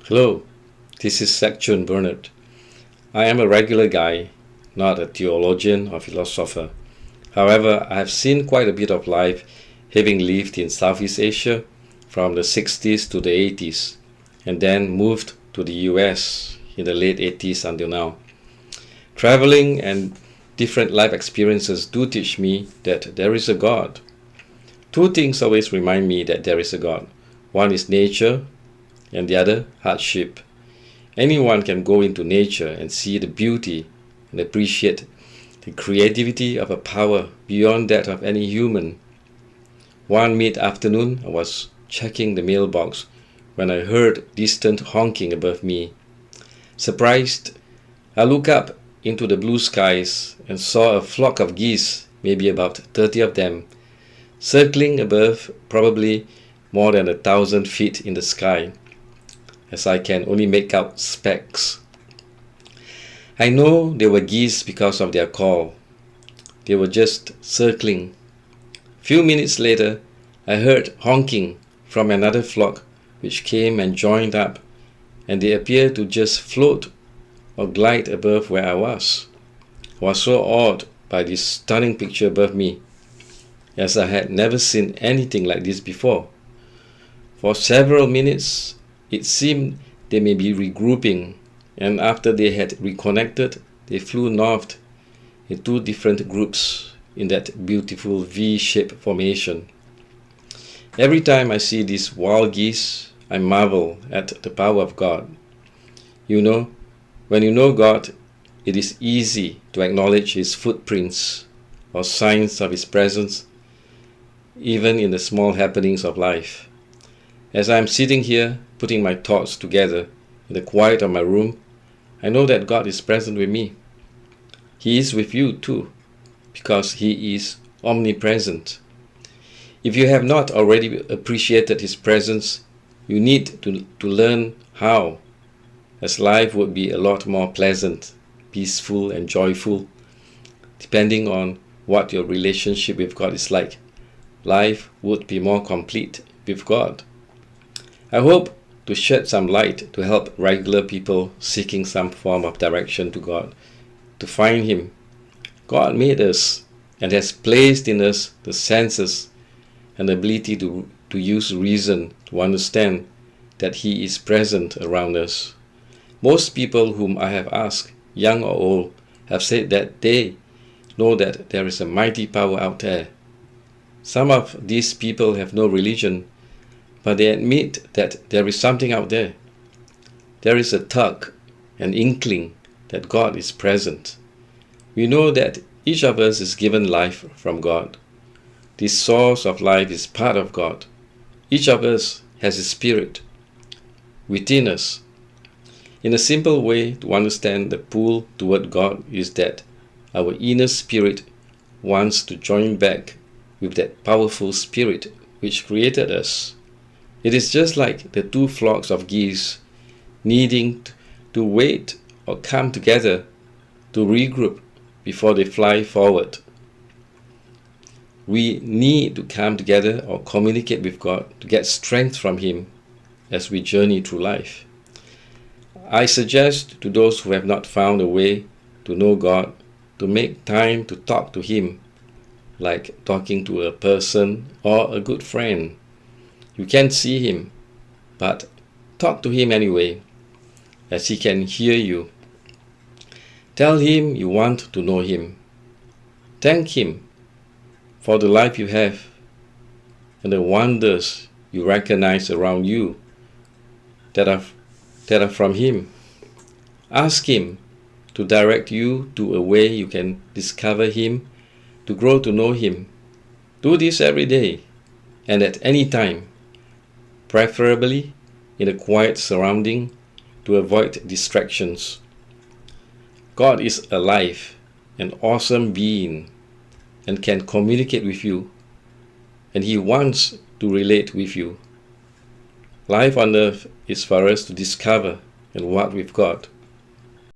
Hello, this is Section Bernard. I am a regular guy, not a theologian or philosopher. However, I have seen quite a bit of life having lived in Southeast Asia from the 60s to the 80s and then moved to the US in the late 80s until now. Traveling and different life experiences do teach me that there is a God. Two things always remind me that there is a God. One is nature and the other hardship. Anyone can go into nature and see the beauty and appreciate the creativity of a power beyond that of any human. One mid-afternoon, I was checking the mailbox when I heard distant honking above me. Surprised, I looked up into the blue skies and saw a flock of geese, maybe about 30 of them, circling above probably more than 1,000 feet in the sky, as I can only make out specks. I know they were geese because of their call. They were just circling. Few minutes later, I heard honking from another flock which came and joined up, and they appeared to just float or glide above where I was. I was so awed by this stunning picture above me, as I had never seen anything like this before. For several minutes, it seemed they may be regrouping, and after they had reconnected, they flew north in two different groups in that beautiful V-shaped formation. Every time I see these wild geese, I marvel at the power of God. You know, when you know God, it is easy to acknowledge His footprints or signs of His presence, even in the small happenings of life. As I am sitting here, putting my thoughts together in the quiet of my room, I know that God is present with me. He is with you too, because He is omnipresent. If you have not already appreciated His presence, you need to learn how, as life would be a lot more pleasant, peaceful, and joyful, depending on what your relationship with God is like. Life would be more complete with God. I hope to shed some light to help regular people seeking some form of direction to God, to find Him. God made us and has placed in us the senses and the ability to use reason to understand that He is present around us. Most people whom I have asked, young or old, have said that they know that there is a mighty power out there. Some of these people have no religion, but they admit that there is something out there. There is a tug, an inkling that God is present. We know that each of us is given life from God. This source of life is part of God. Each of us has a spirit within us. In a simple way to understand the pull toward God is that our inner spirit wants to join back with that powerful spirit which created us. It is just like the two flocks of geese needing to wait or come together to regroup before they fly forward. We need to come together or communicate with God to get strength from Him as we journey through life. I suggest to those who have not found a way to know God to make time to talk to Him, like talking to a person or a good friend. You can't see Him, but talk to Him anyway, as He can hear you. Tell Him you want to know Him. Thank Him for the life you have and the wonders you recognize around you that are from Him. Ask Him to direct you to a way you can discover Him, to grow to know Him. Do this every day and at any time, preferably in a quiet surrounding to avoid distractions. God is alive, an awesome being, and can communicate with you, and He wants to relate with you. Life on earth is for us to discover and walk with God.